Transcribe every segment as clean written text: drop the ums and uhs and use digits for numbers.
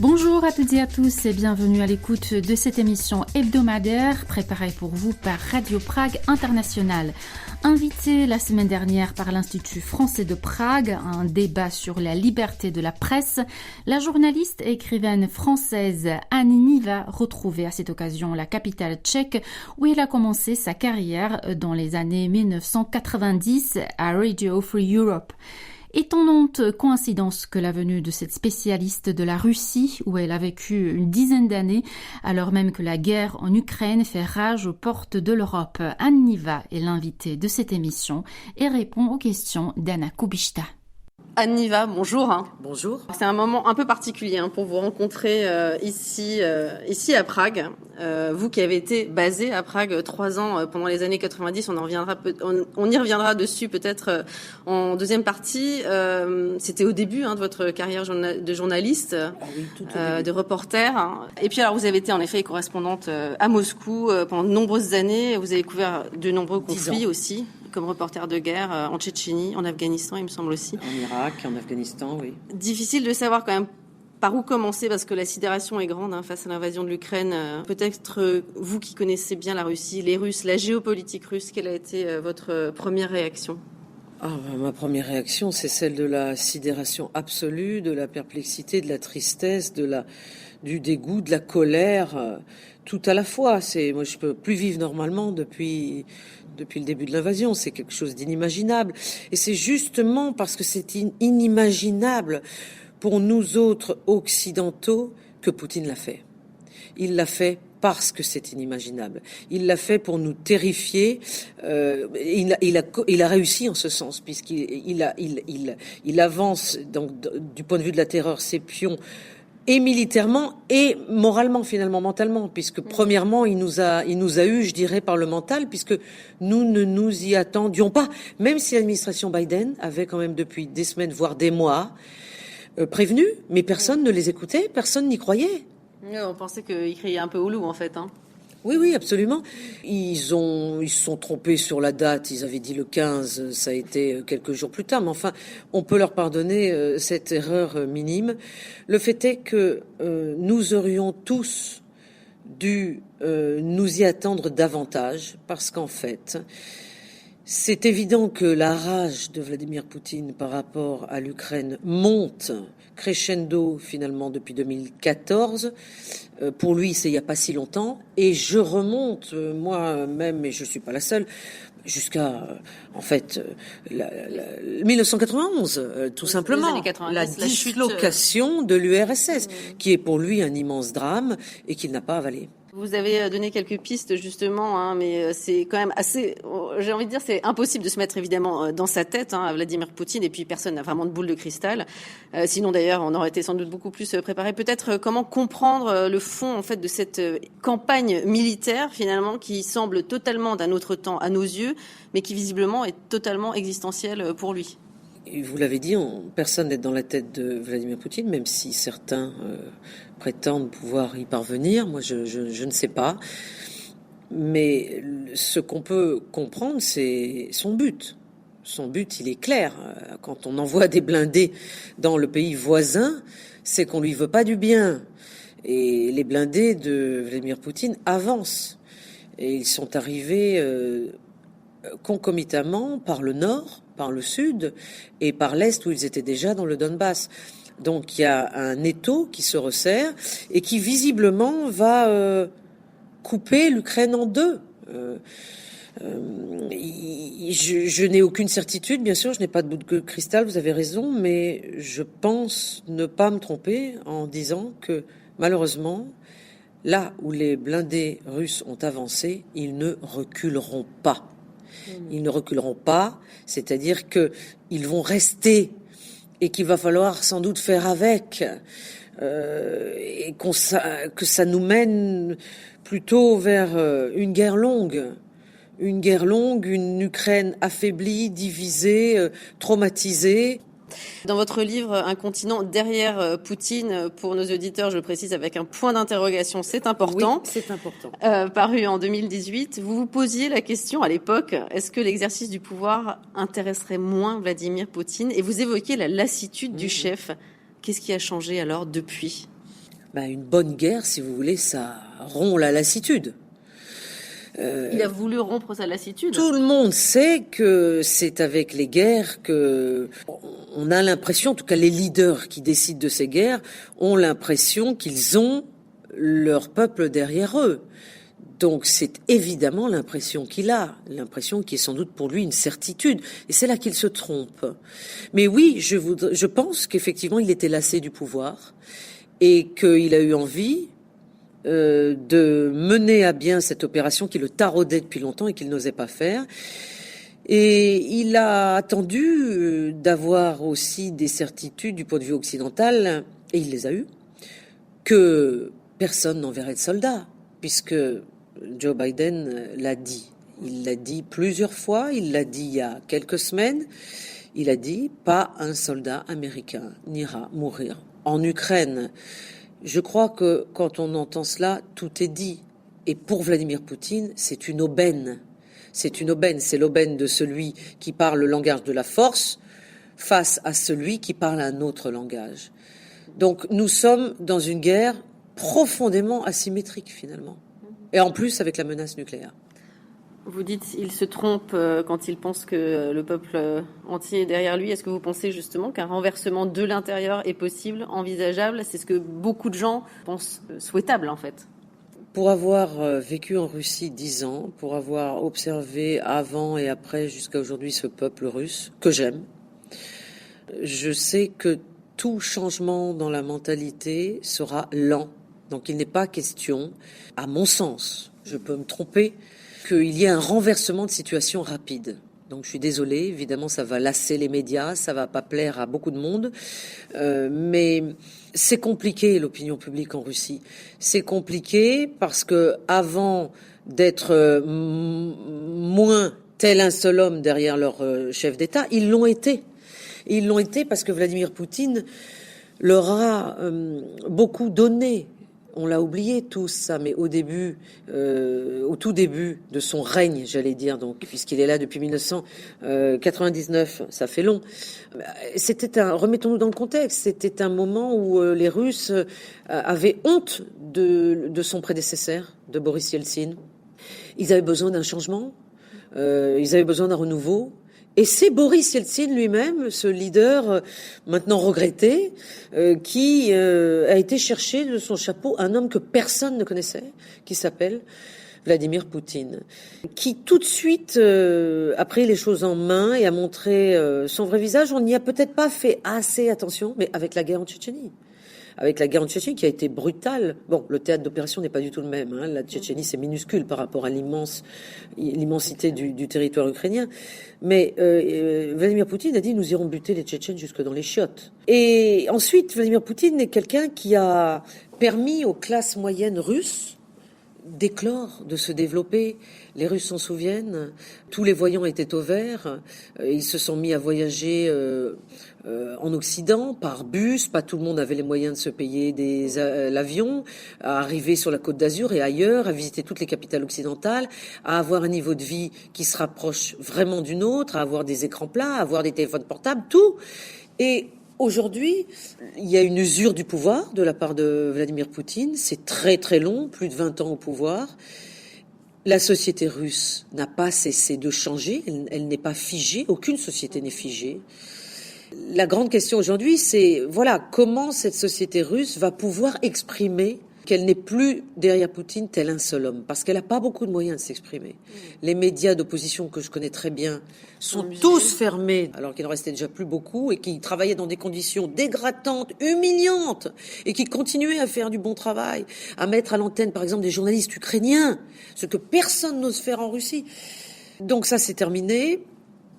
Bonjour à toutes et à tous et bienvenue à l'écoute de cette émission hebdomadaire préparée pour vous par Radio Prague International. Invitée la semaine dernière par l'Institut français de Prague à un débat sur la liberté de la presse, la journaliste et écrivaine française Annie Niva retrouvait à cette occasion la capitale tchèque où elle a commencé sa carrière dans les années 1990 à Radio Free Europe. Étonnante coïncidence que la venue de cette spécialiste de la Russie, où elle a vécu une dizaine d'années, alors même que la guerre en Ukraine fait rage aux portes de l'Europe. Anne Niva est l'invitée de cette émission et répond aux questions d'Anna Kubishta. Anne Niva, bonjour. Bonjour. C'est un moment un peu particulier pour vous rencontrer ici à Prague. Vous qui avez été basée à Prague 3 ans pendant les années 90, on y reviendra dessus peut-être en deuxième partie. C'était au début de votre carrière de journaliste, de reporter. Et puis alors vous avez été en effet correspondante à Moscou pendant de nombreuses années. Vous avez couvert de nombreux conflits aussi, comme reporter de guerre en Tchétchénie, en Afghanistan, il me semble aussi. En Irak, en Afghanistan, oui. Difficile de savoir quand même par où commencer, parce que la sidération est grande face à l'invasion de l'Ukraine. Peut-être vous qui connaissez bien la Russie, les Russes, la géopolitique russe, quelle a été votre première réaction ? Ma première réaction, c'est celle de la sidération absolue, de la perplexité, de la tristesse, du dégoût, de la colère, tout à la fois. Moi, je peux plus vivre normalement depuis le début de l'invasion. C'est quelque chose d'inimaginable. Et c'est justement parce que c'est inimaginable pour nous autres occidentaux que Poutine l'a fait. Il l'a fait parce que c'est inimaginable. Il l'a fait pour nous terrifier. Il a réussi en ce sens, puisqu'il avance donc, du point de vue de la terreur ses pions, et militairement et moralement, finalement, mentalement, puisque premièrement il nous a eu, je dirais, par le mental, puisque nous ne nous y attendions pas, même si l'administration Biden avait quand même depuis des semaines, voire des mois, prévenu, mais personne ne les écoutait, personne n'y croyait. On pensait qu'ils criaient un peu au loup, en fait. Oui, absolument. Ils se sont trompés sur la date. Ils avaient dit le 15, ça a été quelques jours plus tard. Mais enfin, on peut leur pardonner cette erreur minime. Le fait est que nous aurions tous dû nous y attendre davantage, parce qu'en fait, c'est évident que la rage de Vladimir Poutine par rapport à l'Ukraine monte crescendo finalement depuis 2014. Pour lui, c'est il n'y a pas si longtemps. Et je remonte moi-même, et je ne suis pas la seule, jusqu'à 1991, tout simplement. La dislocation de l'URSS, qui est pour lui un immense drame et qu'il n'a pas avalé. Vous avez donné quelques pistes justement, mais c'est quand même assez, j'ai envie de dire, c'est impossible de se mettre évidemment dans sa tête, Vladimir Poutine, et puis personne n'a vraiment de boule de cristal. Sinon d'ailleurs, on aurait été sans doute beaucoup plus préparé. Peut-être comment comprendre le fond en fait de cette campagne militaire finalement qui semble totalement d'un autre temps à nos yeux, mais qui visiblement est totalement existentielle pour lui. Et vous l'avez dit, personne n'est dans la tête de Vladimir Poutine, même si certains prétendent pouvoir y parvenir. Moi, je ne sais pas. Mais ce qu'on peut comprendre, c'est son but. Son but, il est clair. Quand on envoie des blindés dans le pays voisin, c'est qu'on lui veut pas du bien. Et les blindés de Vladimir Poutine avancent. Et ils sont arrivés concomitamment par le nord, par le sud et par l'est où ils étaient déjà dans le Donbass. Donc il y a un étau qui se resserre et qui visiblement va couper l'Ukraine en deux. Je n'ai aucune certitude, bien sûr, je n'ai pas de boule de cristal, vous avez raison, mais je pense ne pas me tromper en disant que malheureusement, là où les blindés russes ont avancé, ils ne reculeront pas. Ils ne reculeront pas, c'est-à-dire qu'ils vont rester et qu'il va falloir sans doute faire avec, et que ça nous mène plutôt vers une guerre longue, une Ukraine affaiblie, divisée, traumatisée. Dans votre livre « Un continent derrière Poutine », pour nos auditeurs, je le précise avec un point d'interrogation, c'est important. Oui, c'est important. Paru en 2018, vous vous posiez la question à l'époque, est-ce que l'exercice du pouvoir intéresserait moins Vladimir Poutine ? Et vous évoquiez la lassitude du chef. Qu'est-ce qui a changé alors depuis ? une bonne guerre, si vous voulez, ça rompt la lassitude. Il a voulu rompre sa lassitude. Tout le monde sait que c'est avec les guerres que on a l'impression, en tout cas les leaders qui décident de ces guerres, ont l'impression qu'ils ont leur peuple derrière eux. Donc c'est évidemment l'impression qu'il a, l'impression qui est sans doute pour lui une certitude, et c'est là qu'il se trompe. Mais oui, je pense qu'effectivement il était lassé du pouvoir et qu'il a eu envie de mener à bien cette opération qui le taraudait depuis longtemps et qu'il n'osait pas faire. Et il a attendu d'avoir aussi des certitudes du point de vue occidental, et il les a eues, que personne n'enverrait de soldats, puisque Joe Biden l'a dit. Il l'a dit plusieurs fois, il l'a dit il y a quelques semaines. Il a dit « pas un soldat américain n'ira mourir en Ukraine ». Je crois que quand on entend cela, tout est dit. Et pour Vladimir Poutine, c'est une aubaine. C'est une aubaine. C'est l'aubaine de celui qui parle le langage de la force face à celui qui parle un autre langage. Donc nous sommes dans une guerre profondément asymétrique finalement. Et en plus avec la menace nucléaire. Vous dites il se trompe quand il pense que le peuple entier est derrière lui. Est-ce que vous pensez justement qu'un renversement de l'intérieur est possible, envisageable ? C'est ce que beaucoup de gens pensent souhaitable en fait. Pour avoir vécu en Russie 10 ans, pour avoir observé avant et après jusqu'à aujourd'hui ce peuple russe, que j'aime, je sais que tout changement dans la mentalité sera lent. Donc il n'est pas question, à mon sens, je peux me tromper, qu'il y ait un renversement de situation rapide. Donc je suis désolée, évidemment ça va lasser les médias, ça va pas plaire à beaucoup de monde, mais c'est compliqué l'opinion publique en Russie. C'est compliqué parce que avant d'être moins tel un seul homme derrière leur chef d'État, ils l'ont été. Et ils l'ont été parce que Vladimir Poutine leur a beaucoup donné. On l'a oublié tous ça, mais au tout début de son règne, j'allais dire, donc puisqu'il est là depuis 1999, ça fait long. Remettons-nous dans le contexte, c'était un moment où les Russes avaient honte de son prédécesseur, de Boris Yeltsin. Ils avaient besoin d'un changement, ils avaient besoin d'un renouveau. Et c'est Boris Yeltsin lui-même, ce leader maintenant regretté, qui a été chercher de son chapeau un homme que personne ne connaissait, qui s'appelle Vladimir Poutine, qui tout de suite a pris les choses en main et a montré son vrai visage. On n'y a peut-être pas fait assez attention, mais avec la guerre en Tchétchénie. Avec la guerre en Tchétchénie qui a été brutale. Bon, le théâtre d'opération n'est pas du tout le même. La Tchétchénie, c'est minuscule par rapport à l'immensité du territoire ukrainien. Mais Vladimir Poutine a dit « nous irons buter les Tchétchènes jusque dans les chiottes ». Et ensuite, Vladimir Poutine est quelqu'un qui a permis aux classes moyennes russes d'éclore, de se développer. Les Russes s'en souviennent, tous les voyants étaient au vert, ils se sont mis à voyager en Occident par bus, pas tout le monde avait les moyens de se payer l'avion, à arriver sur la Côte d'Azur et ailleurs, à visiter toutes les capitales occidentales, à avoir un niveau de vie qui se rapproche vraiment du nôtre, à avoir des écrans plats, à avoir des téléphones portables, tout. Et aujourd'hui, il y a une usure du pouvoir de la part de Vladimir Poutine. C'est très très long, plus de 20 ans au pouvoir. La société russe n'a pas cessé de changer, elle n'est pas figée, aucune société n'est figée. La grande question aujourd'hui, c'est comment cette société russe va pouvoir exprimer qu'elle n'est plus derrière Poutine tel un seul homme, parce qu'elle n'a pas beaucoup de moyens de s'exprimer. Les médias d'opposition que je connais très bien sont tous fermés, alors qu'il en restait déjà plus beaucoup, et qui travaillaient dans des conditions dégradantes, humiliantes, et qui continuaient à faire du bon travail, à mettre à l'antenne, par exemple, des journalistes ukrainiens, ce que personne n'ose faire en Russie. Donc ça, c'est terminé.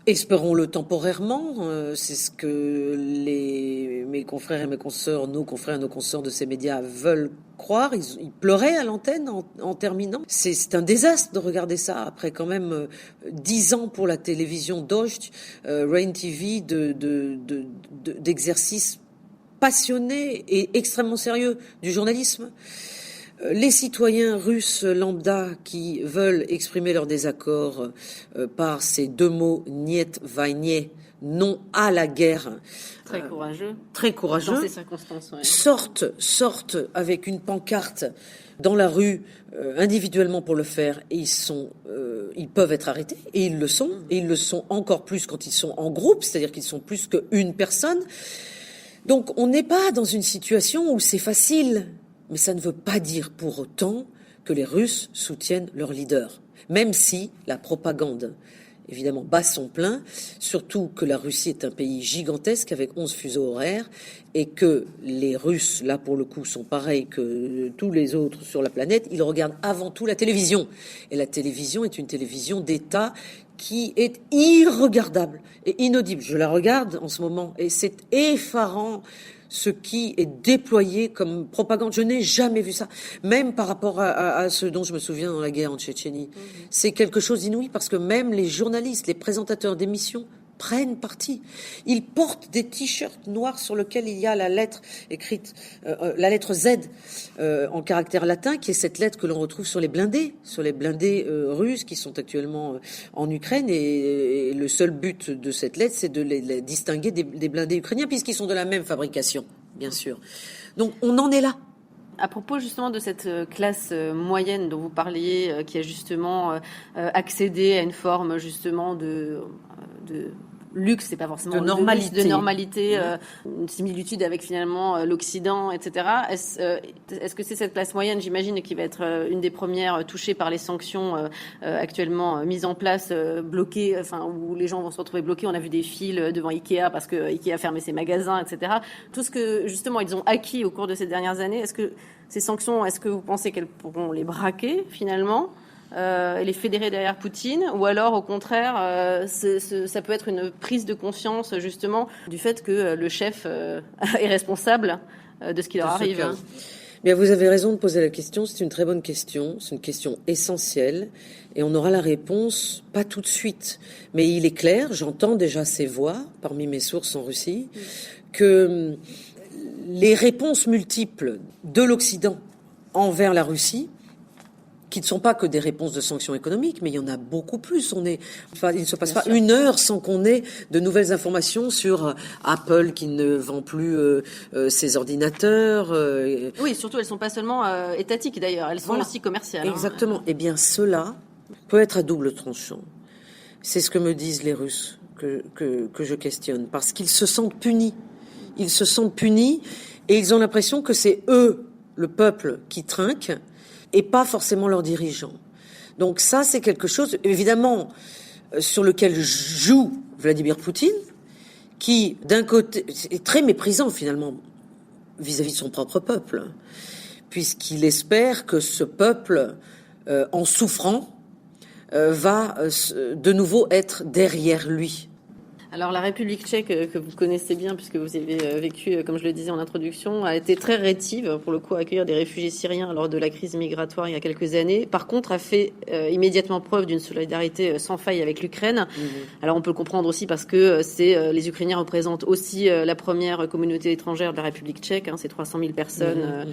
Espérons-le temporairement, c'est ce que mes confrères et mes consoeurs, nos confrères et nos consoeurs de ces médias veulent croire. Ils pleuraient à l'antenne en terminant. C'est un désastre de regarder ça après quand même 10 ans pour la télévision Dost, Rain TV, d'exercices passionnés et extrêmement sérieux du journalisme. Les citoyens russes lambda qui veulent exprimer leur désaccord par ces deux mots « niet vainie », non à la guerre. Très courageux. Très courageux. Dans ces circonstances, ouais. Sortent avec une pancarte dans la rue individuellement pour le faire, et ils peuvent être arrêtés, et ils le sont, et ils le sont encore plus quand ils sont en groupe, c'est-à-dire qu'ils sont plus qu'une personne. Donc on n'est pas dans une situation où c'est facile, mais ça ne veut pas dire pour autant que les Russes soutiennent leur leader, même si la propagande évidemment bat son plein, surtout que la Russie est un pays gigantesque avec 11 fuseaux horaires, et que les Russes, là pour le coup, sont pareils que tous les autres sur la planète. Ils regardent avant tout la télévision, et la télévision est une télévision d'État qui est irregardable et inaudible. Je la regarde en ce moment, et c'est effarant ce qui est déployé comme propagande. Je n'ai jamais vu ça, même par rapport à ce dont je me souviens dans la guerre en Tchétchénie. C'est quelque chose d'inouï, parce que même les journalistes, les présentateurs d'émissions prennent parti. Ils portent des t-shirts noirs sur lesquels il y a la lettre écrite, la lettre Z en caractère latin, qui est cette lettre que l'on retrouve sur les blindés russes qui sont actuellement en Ukraine, et le seul but de cette lettre, c'est de les distinguer des blindés ukrainiens, puisqu'ils sont de la même fabrication, bien sûr. Donc on en est là. À propos justement de cette classe moyenne dont vous parliez, qui a justement accédé à une forme justement de luxe, c'est pas forcément de normalité, une similitude avec finalement l'Occident, etc. Est-ce que c'est cette classe moyenne, j'imagine, qui va être une des premières touchées par les sanctions actuellement mises en place, bloquées, où les gens vont se retrouver bloqués? On a vu des files devant Ikea parce que Ikea a fermé ses magasins, etc. Tout ce que justement ils ont acquis au cours de ces dernières années, est-ce que ces sanctions, est-ce que vous pensez qu'elles pourront les braquer finalement et les fédérer derrière Poutine, ou alors au contraire ça peut être une prise de conscience justement du fait que le chef est responsable de ce qui leur arrive? Bien, vous avez raison de poser la question, c'est une très bonne question, c'est une question essentielle, et on aura la réponse pas tout de suite, mais il est clair, j'entends déjà ces voix parmi mes sources en Russie, que les réponses multiples de l'Occident envers la Russie, qui ne sont pas que des réponses de sanctions économiques, mais il y en a beaucoup plus. Il ne se passe pas une heure sans qu'on ait de nouvelles informations sur Apple qui ne vend plus ses ordinateurs. Oui, surtout elles sont pas seulement étatiques d'ailleurs, elles sont aussi commerciales. Exactement. Eh bien, cela peut être à double tranchant. C'est ce que me disent les Russes que je questionne, parce qu'ils se sentent punis. Ils se sentent punis et ils ont l'impression que c'est eux, le peuple, qui trinque, et pas forcément leurs dirigeants. Donc ça, c'est quelque chose, évidemment, sur lequel joue Vladimir Poutine, qui, d'un côté, est très méprisant, finalement, vis-à-vis de son propre peuple, puisqu'il espère que ce peuple, en souffrant, va de nouveau être derrière lui. Alors la République tchèque, que vous connaissez bien puisque vous avez vécu, comme je le disais en introduction, a été très rétive pour le coup à accueillir des réfugiés syriens lors de la crise migratoire il y a quelques années. Par contre, a fait immédiatement preuve d'une solidarité sans faille avec l'Ukraine. Alors on peut le comprendre aussi parce que les Ukrainiens représentent aussi la première communauté étrangère de la République tchèque, c'est 300 000 personnes.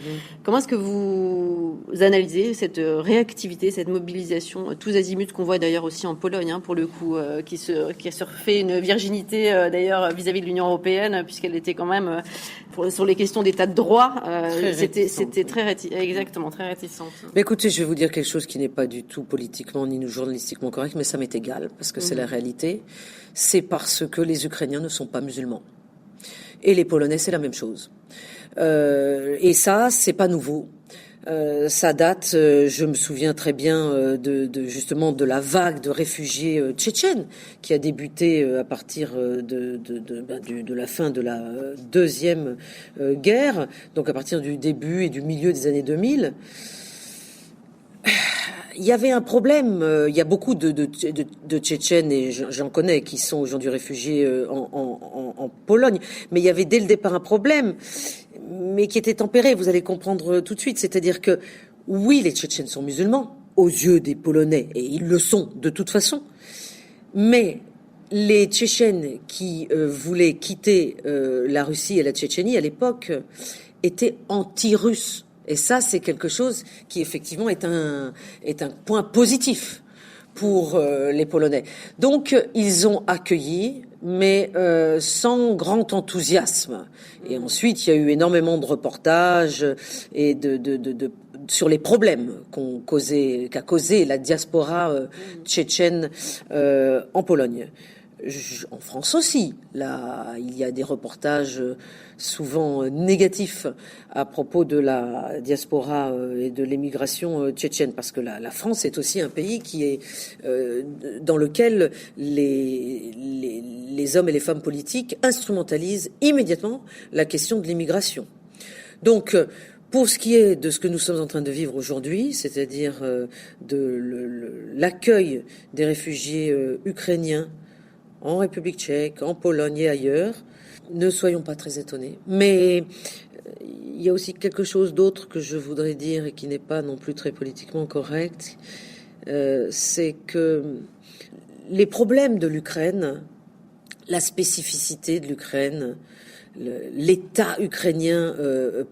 Comment est-ce que vous analysez cette réactivité, cette mobilisation, tous azimuts qu'on voit d'ailleurs aussi en Pologne, pour le coup, qui se refait une virginité d'ailleurs vis-à-vis de l'Union européenne, puisqu'elle était quand même sur les questions d'état de droit, c'était très réticente. Mais écoutez, je vais vous dire quelque chose qui n'est pas du tout politiquement ni journalistiquement correct, mais ça m'est égal parce que c'est la réalité. C'est parce que les Ukrainiens ne sont pas musulmans et les Polonais c'est la même chose. Et ça, c'est pas nouveau. Ça date, je me souviens très bien justement de la vague de réfugiés tchétchènes qui a débuté à partir de la fin de la deuxième guerre, donc à partir du début et du milieu des années 2000. Il y avait un problème. Il y a beaucoup de Tchétchènes, et j'en connais, qui sont aujourd'hui réfugiés en Pologne. Mais il y avait dès le départ un problème, mais qui était tempéré. Vous allez comprendre tout de suite. C'est-à-dire que, oui, les Tchétchènes sont musulmans, aux yeux des Polonais, et ils le sont de toute façon. Mais les Tchétchènes qui voulaient quitter la Russie et la Tchétchénie à l'époque étaient anti-russes. Et ça, c'est quelque chose qui, effectivement, est un point positif pour les Polonais. Donc, ils ont accueilli mais sans grand enthousiasme. Et ensuite, il y a eu énormément de reportages et sur les problèmes qu'a causé la diaspora tchétchène en Pologne. En France aussi, là, il y a des reportages souvent négatifs à propos de la diaspora et de l'émigration tchétchène, parce que la France est aussi un pays qui est dans lequel les hommes et les femmes politiques instrumentalisent immédiatement la question de l'immigration. Donc, pour ce qui est de ce que nous sommes en train de vivre aujourd'hui, c'est-à-dire l'accueil des réfugiés ukrainiens en République tchèque, en Pologne et ailleurs, ne soyons pas très étonnés. Mais il y a aussi quelque chose d'autre que je voudrais dire et qui n'est pas non plus très politiquement correct, c'est que les problèmes de l'Ukraine, la spécificité de l'Ukraine, l'État ukrainien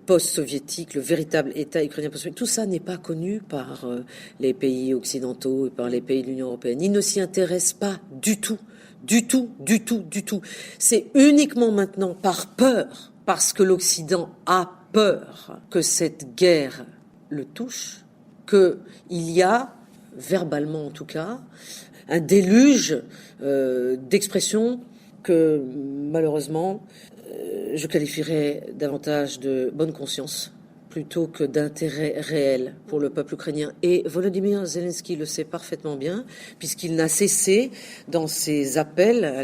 post-soviétique, le véritable État ukrainien post-soviétique, tout ça n'est pas connu par les pays occidentaux et par les pays de l'Union européenne. Ils ne s'y intéressent pas du tout. Du tout. C'est uniquement maintenant par peur, parce que l'Occident a peur que cette guerre le touche, qu'il y a, verbalement en tout cas, un déluge d'expressions que, malheureusement, je qualifierais davantage de bonne conscience plutôt que d'intérêt réel pour le peuple ukrainien. Et Volodymyr Zelensky le sait parfaitement bien, puisqu'il n'a cessé dans ses appels à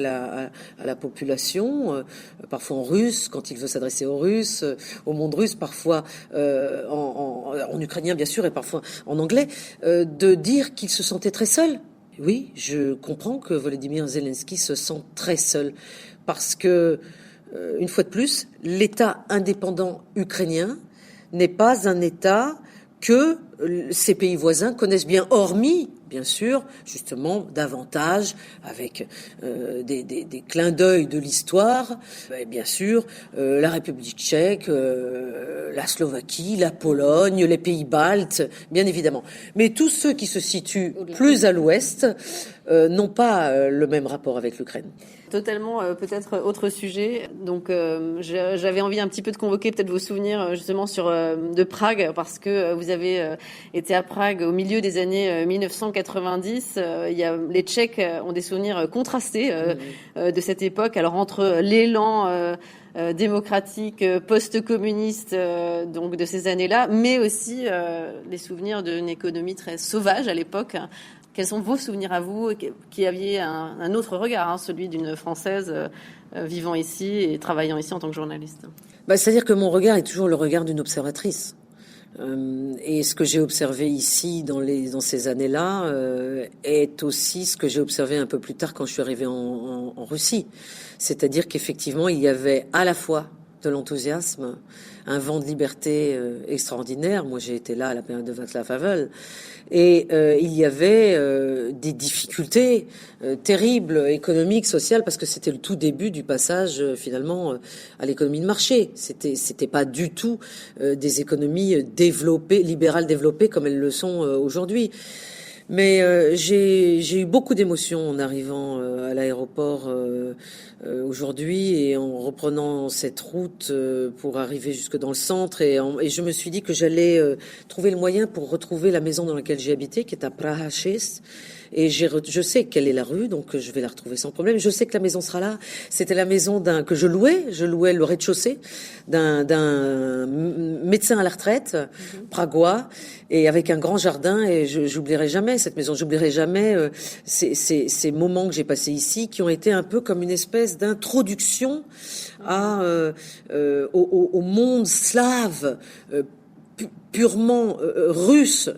la population, parfois en russe, quand il veut s'adresser aux Russes, au monde russe, parfois en ukrainien bien sûr, et parfois en anglais, de dire qu'il se sentait très seul. Oui, je comprends que Volodymyr Zelensky se sent très seul, parce que, une fois de plus, l'État indépendant ukrainien n'est pas un État que ces pays voisins connaissent bien, hormis, bien sûr, justement, davantage, avec des clins d'œil de l'histoire, bien sûr, la République tchèque, la Slovaquie, la Pologne, les pays baltes, bien évidemment. Mais tous ceux qui se situent plus à l'ouest n'ont pas le même rapport avec l'Ukraine. Totalement, peut-être autre sujet. Donc, j'avais envie un petit peu de convoquer peut-être vos souvenirs justement de Prague, parce que vous avez été à Prague au milieu des années 1990. Les Tchèques ont des souvenirs contrastés de cette époque. Alors entre l'élan démocratique, post-communiste, donc de ces années-là, mais aussi les souvenirs d'une économie très sauvage à l'époque. Quels sont vos souvenirs à vous, qui aviez un autre regard, celui d'une Française vivant ici et travaillant ici en tant que journaliste? C'est-à-dire que mon regard est toujours le regard d'une observatrice. Et ce que j'ai observé ici dans ces années-là est aussi ce que j'ai observé un peu plus tard quand je suis arrivée en Russie. C'est-à-dire qu'effectivement, il y avait à la fois de l'enthousiasme, un vent de liberté extraordinaire. Moi, j'ai été là à la période de Václav Havel. Et il y avait des difficultés terribles, économiques, sociales, parce que c'était le tout début du passage finalement à l'économie de marché. C'était pas du tout des économies développées, libérales développées comme elles le sont aujourd'hui. Mais j'ai eu beaucoup d'émotions en arrivant à l'aéroport aujourd'hui et en reprenant cette route pour arriver jusque dans le centre et je me suis dit que j'allais trouver le moyen pour retrouver la maison dans laquelle j'ai habité, qui est à Praha 6. Et je sais quelle est la rue, donc je vais la retrouver sans problème. Je sais que la maison sera là. C'était la maison que je louais le rez-de-chaussée d'un médecin à la retraite, pragois, et avec un grand jardin. Et j'oublierai jamais cette maison. J'oublierai jamais ces moments que j'ai passés ici, qui ont été un peu comme une espèce d'introduction au monde slave, purement russe,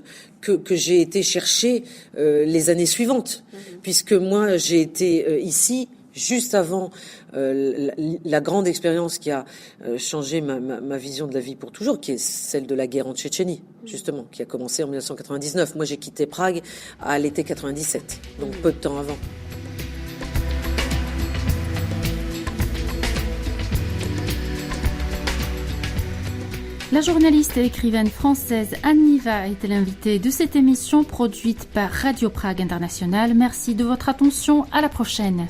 que j'ai été chercher les années suivantes, puisque moi j'ai été ici juste avant la grande expérience qui a changé ma vision de la vie pour toujours, qui est celle de la guerre en Tchétchénie, justement, qui a commencé en 1999. Moi j'ai quitté Prague à l'été 97, donc peu de temps avant. La journaliste et écrivaine française Anne Niva était l'invitée de cette émission produite par Radio Prague International. Merci de votre attention. À la prochaine.